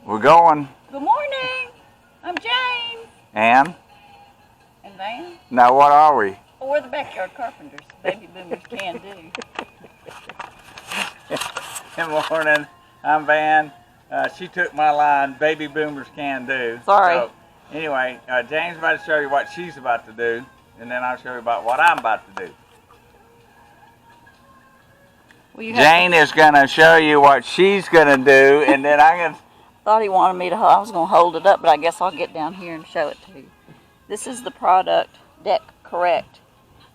We're going. Good morning. I'm Jane. And? And Van. Now what are we? Oh, we're the backyard carpenters. Baby boomers can do. Good morning. I'm Van. She took my line, baby boomers can do. Sorry. So, anyway, Jane's about to show you what she's about to do, and then I'll show you about what I'm about to do. Well, Jane is going to show you what she's going to do, and then I'm going to... Thought he wanted me to, I was going to hold it up, but I guess I'll get down here and show it to you. This is the product, Deck Correct,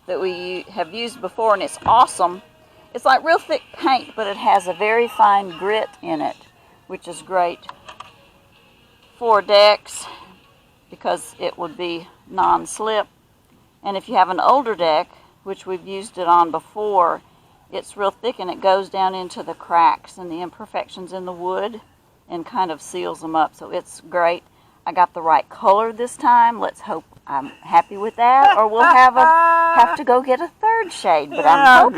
that we have used before, and it's awesome. It's like real thick paint, but it has a very fine grit in it, which is great for decks because it would be non-slip. And if you have an older deck, which we've used it on before, it's real thick and it goes down into the cracks and the imperfections in the wood and kind of seals them up. So it's great. I got the right color this time. Let's hope I'm happy with that, or we'll have to go get a third shade. But I'm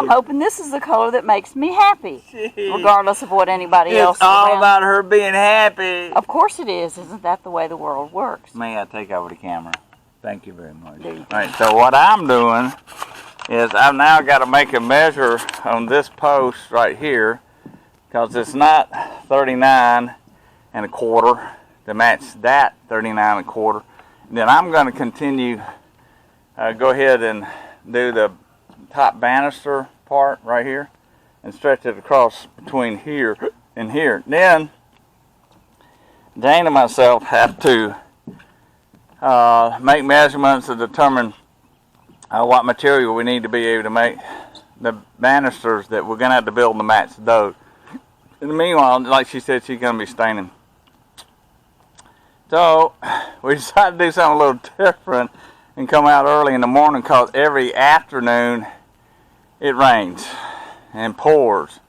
hoping this is the color that makes me happy, regardless of what anybody else. It's all about her being happy. Of course it is. Isn't that the way the world works? May I take over the camera? Thank you very much. All right. So what I'm doing is I've now got to make a measure on this post right here, because it's not 39 1/4 to match that 39 1/4. Then I'm going to continue, go ahead and do the top banister part right here and stretch it across between here and here. Then Jane and myself have to make measurements to determine what material we need to be able to make the banisters that we're going to have to build to match those. In the meanwhile, like she said, she's going to be staining. So we decided to do something a little different and come out early in the morning, because every afternoon it rains and pours.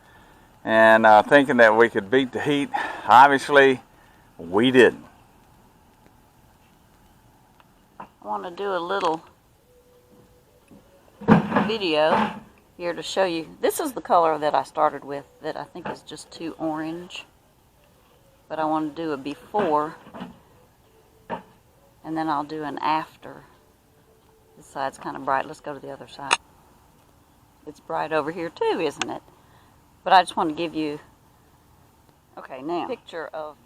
And thinking that we could beat the heat, obviously we didn't. I want to do a little video here to show you. This is the color that I started with that I think is just too orange. But I want to do a before, and then I'll do an after. This side's kind of bright. Let's go to the other side. It's bright over here too, isn't it? But I just want to give you, okay, now, a picture of,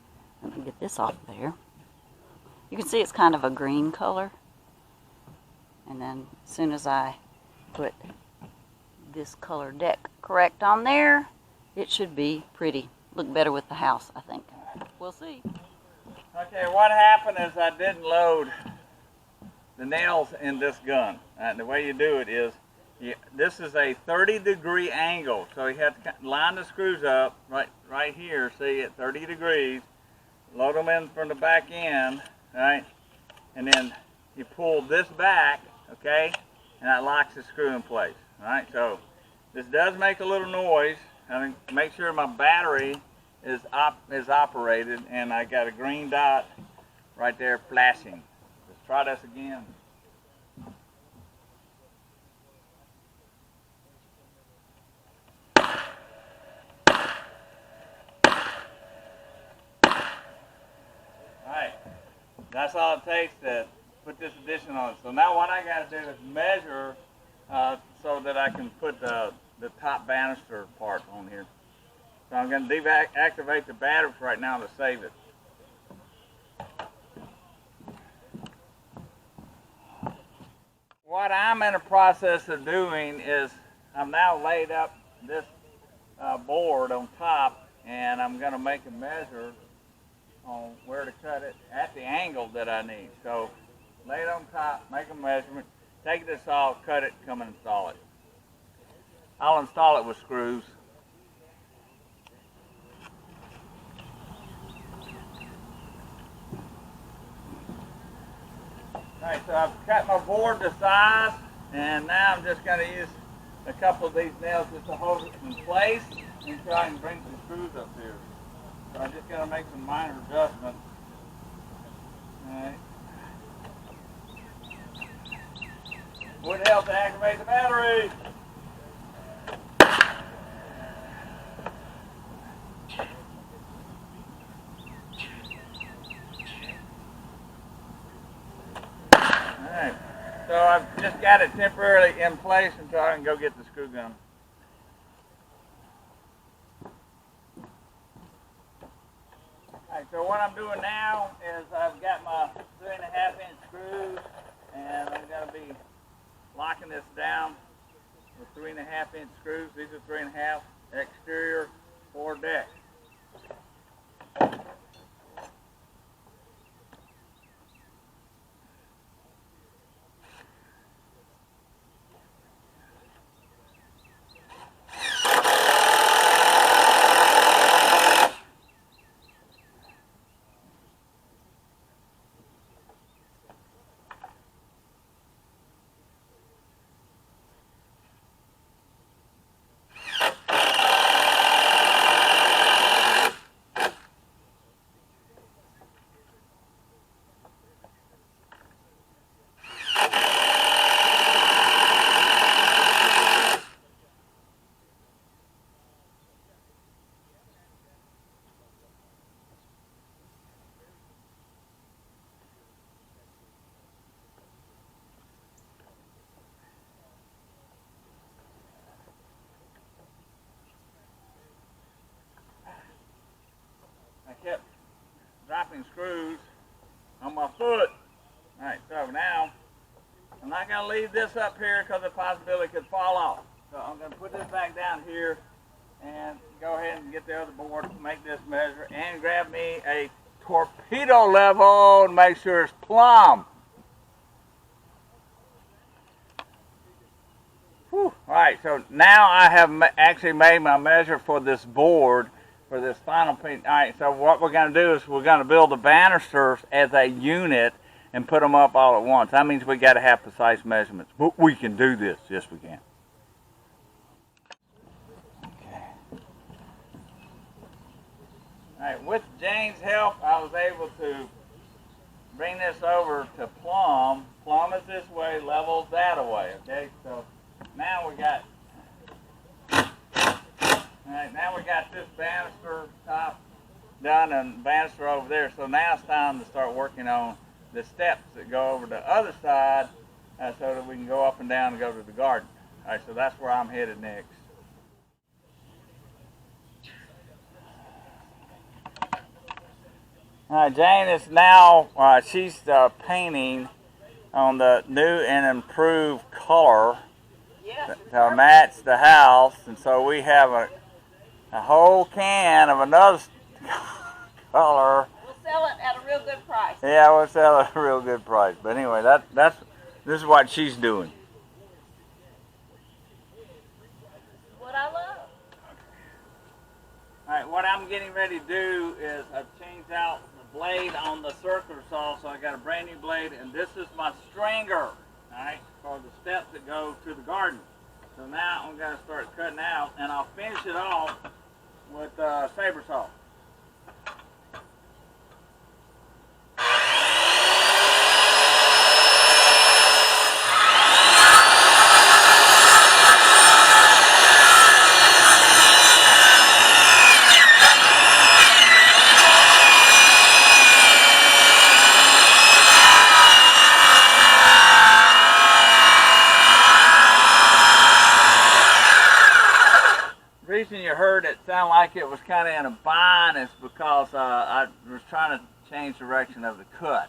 let me get this off there. You can see it's kind of a green color. And then as soon as I put this color Deck Correct on there, it should be pretty. Look better with the house, I think. We'll see. Okay, what happened is I didn't load the nails in this gun. The way you do it is, this is a 30-degree angle, so you have to line the screws up right here, see, at 30 degrees, load them in from the back end, right, and then you pull this back, okay, and that locks the screw in place. All right, so this does make a little noise. I mean, make sure my battery is operated, and I got a green dot right there flashing. Let's try this again. Alright, that's all it takes to put this addition on. So now what I got to do is measure so that I can put the top banister part on here. So I'm going to deactivate the battery for right now to save it. What I'm in the process of doing is I've now laid up this board on top, and I'm going to make a measure on where to cut it at the angle that I need. So lay it on top, make a measurement, take this off, cut it, come and install it. I'll install it with screws. Alright, so I've cut my board to size, and now I'm just going to use a couple of these nails just to hold it in place until I can bring some screws up here. So I'm just going to make some minor adjustments. Alright. Would help to activate the battery. So I've just got it temporarily in place until I can go get the screw gun. Alright, so what I'm doing now is I've got my 3.5-inch screws, and I'm going to be locking this down with 3.5-inch screws. These are 3.5, exterior, 4 deck. I kept dropping screws on my foot. Alright, so now I'm not going to leave this up here because the possibility it could fall off. So I'm going to put this back down here and go ahead and get the other board, make this measure, and grab me a torpedo level and make sure it's plumb. Alright, so now I have actually made my measure for this board, for this final piece. Alright, so what we're going to do is we're going to build the banisters as a unit and put them up all at once. That means we got to have precise measurements. But we can do this. Yes, we can. Okay. Alright, with Jane's help, I was able to bring this over to plumb. Plumb is this way, levels that away. Okay, so now we got. Alright, now we got this banister top done and banister over there. So now it's time to start working on the steps that go over the other side so that we can go up and down and go to the garden. Alright, so that's where I'm headed next. Alright, Jane is now, she's painting on the new and improved color to match the house. And so we have a whole can of another color. We'll sell it at a real good price. Yeah, we'll sell it at a real good price. But anyway, this is what she's doing. What I love. Alright, what I'm getting ready to do is I've changed out the blade on the circular saw, so I got a brand new blade, and this is my stringer, alright, for the steps that go to the garden. So now I'm going to start cutting out, and I'll finish it off with a saber saw. The reason you heard it sound like it was kind of in a bind is because I was trying to change the direction of the cut.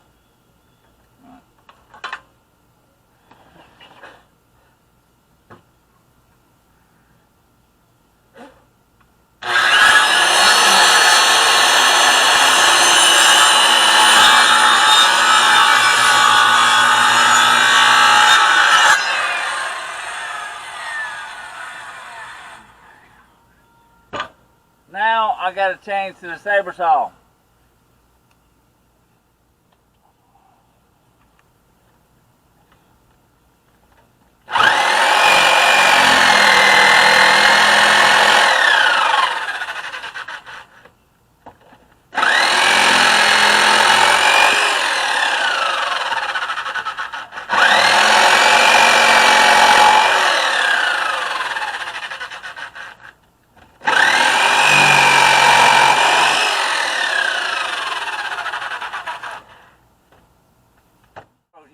Now I got to change to the saber saw.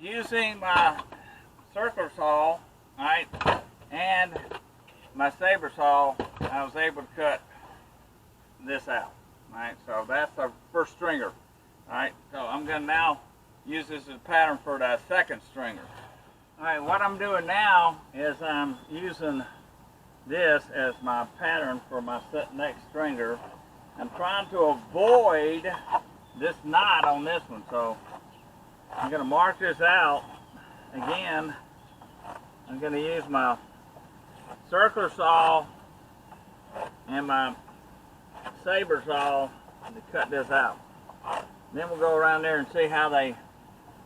Using my circular saw, right, and my saber saw, I was able to cut this out. Right, so that's our first stringer. Alright, so I'm going to now use this as a pattern for the second stringer. Alright, what I'm doing now is I'm using this as my pattern for my next stringer. I'm trying to avoid this knot on this one, so I'm going to mark this out. Again, I'm going to use my circular saw and my saber saw to cut this out. Then we'll go around there and see how they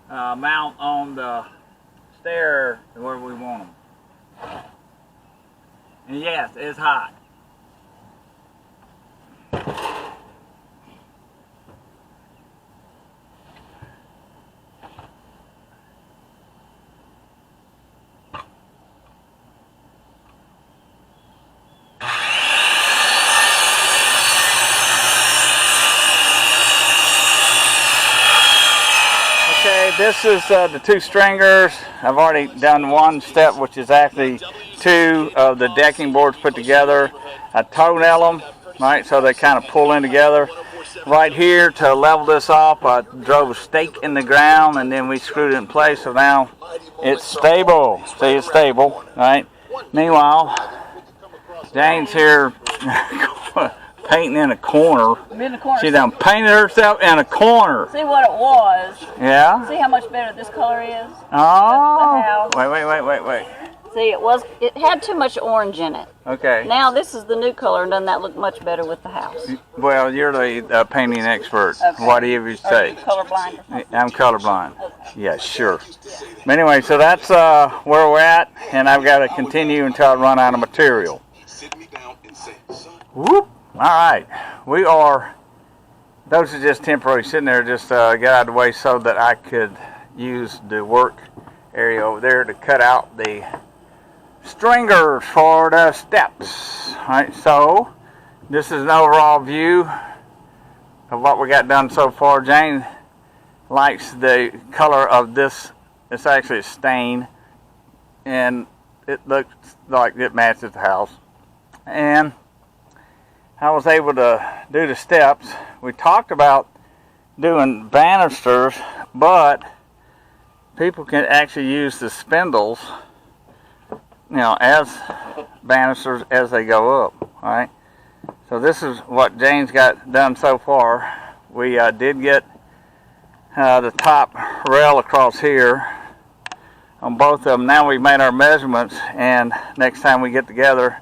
mount on the stair where we want them. And yes, it's hot. Okay, this is the two stringers. I've already done one step, which is actually two of the decking boards put together. I toe-nail them, right, so they kind of pull in together. Right here, to level this off, I drove a stake in the ground, and then we screwed it in place, so now it's stable. See, it's stable, right? Meanwhile, Jane's here painting in a corner. She done painted herself in a corner. See what it was. Yeah? See how much better this color is? Oh. Wait. See, it had too much orange in it. Okay. Now this is the new color, and doesn't that look much better with the house? Well, you're the painting expert. Okay. What do you say? Are you colorblind or something? I'm colorblind. Okay. Yeah, sure. But anyway, so that's where we're at, and I've got to continue until I run out of material. Whoop. All right. We are, those are just temporary sitting there, just get out of the way so that I could use the work area over there to cut out the stringers for the steps. All right, so this is an overall view of what we got done so far. Jane likes the color of this. It's actually a stain, and it looks like it matches the house. And I was able to do the steps. We talked about doing banisters, but people can actually use the spindles, you know, as banisters as they go up. All right. So this is what Jane's got done so far. We did get the top rail across here on both of them. Now we've made our measurements, and next time we get together,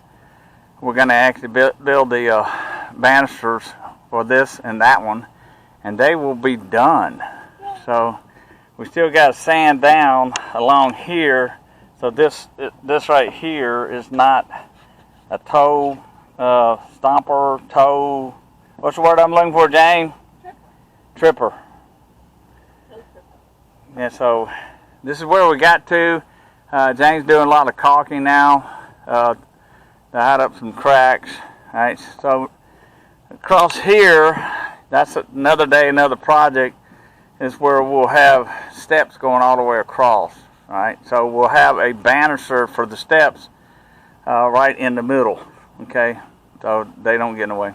we're going to actually build the banisters for this and that one, and they will be done. So we still got to sand down along here. So this right here is not a toe stomper, toe. What's the word I'm looking for, Jane? Tripper. Yeah. So this is where we got to. Jane's doing a lot of caulking now. To hide up some cracks. All right, so across here, that's another day, another project, is where we'll have steps going all the way across. All right, so we'll have a banister for the steps right in the middle. Okay, so they don't get in the way.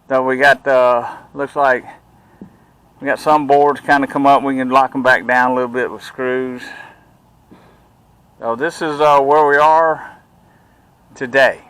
So we got, looks like we got some boards kind of come up. We can lock them back down a little bit with screws. So this is where we are today.